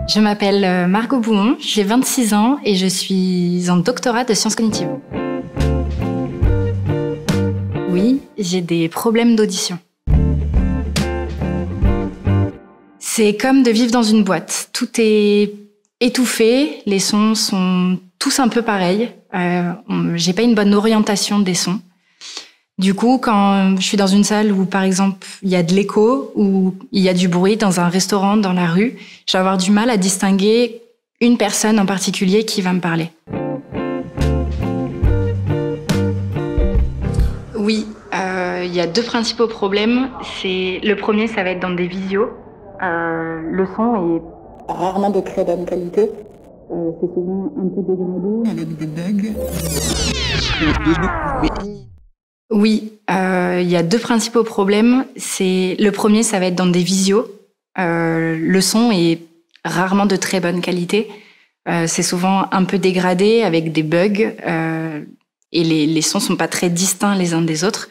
Je m'appelle Margot Bouhon, j'ai 26 ans et je suis en doctorat de sciences cognitives. Oui, j'ai des problèmes d'audition. C'est comme de vivre dans une boîte. Tout est étouffé, les sons sont tous un peu pareils. J'ai pas une bonne orientation des sons. Du coup, quand je suis dans une salle où, par exemple, il y a de l'écho ou il y a du bruit dans un restaurant, dans la rue, je vais avoir du mal à distinguer une personne en particulier qui va me parler. Oui, il y a deux principaux problèmes. Le premier, ça va être dans des visios. Le son est rarement de très bonne qualité. C'est souvent un peu dégradé, avec des bugs. Oui, il y a deux principaux problèmes. Le premier, ça va être dans des visios. Le son est rarement de très bonne qualité. C'est souvent un peu dégradé avec des bugs. Et les sons sont pas très distincts les uns des autres.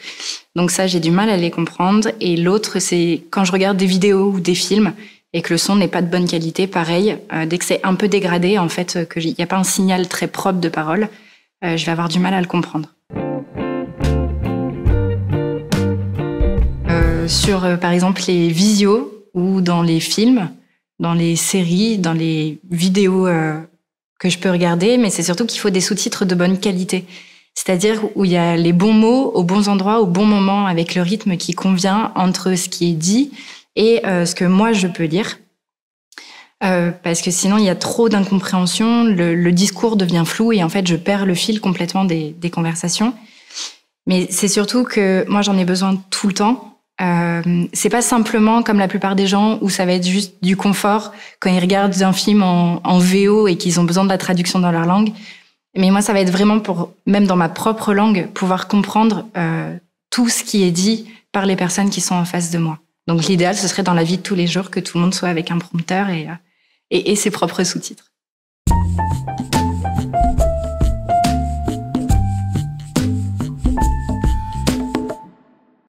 Donc ça, j'ai du mal à les comprendre. Et l'autre, c'est quand je regarde des vidéos ou des films et que le son n'est pas de bonne qualité, pareil. Dès que c'est un peu dégradé, en fait, qu'il n'y a pas un signal très propre de parole, je vais avoir du mal à le comprendre. Sur, par exemple, les visios ou dans les films, dans les séries, dans les vidéos que je peux regarder, mais c'est surtout qu'il faut des sous-titres de bonne qualité. C'est-à-dire où il y a les bons mots aux bons endroits, au bon moment, avec le rythme qui convient entre ce qui est dit et ce que moi je peux lire. Parce que sinon, il y a trop d'incompréhension, le discours devient flou et en fait, je perds le fil complètement des conversations. Mais c'est surtout que moi, j'en ai besoin tout le temps. C'est pas simplement comme la plupart des gens où ça va être juste du confort quand ils regardent un film en VO et qu'ils ont besoin de la traduction dans leur langue. Mais moi, ça va être vraiment pour, même dans ma propre langue, pouvoir comprendre tout ce qui est dit par les personnes qui sont en face de moi. Donc l'idéal, ce serait dans la vie de tous les jours que tout le monde soit avec un prompteur et ses propres sous-titres.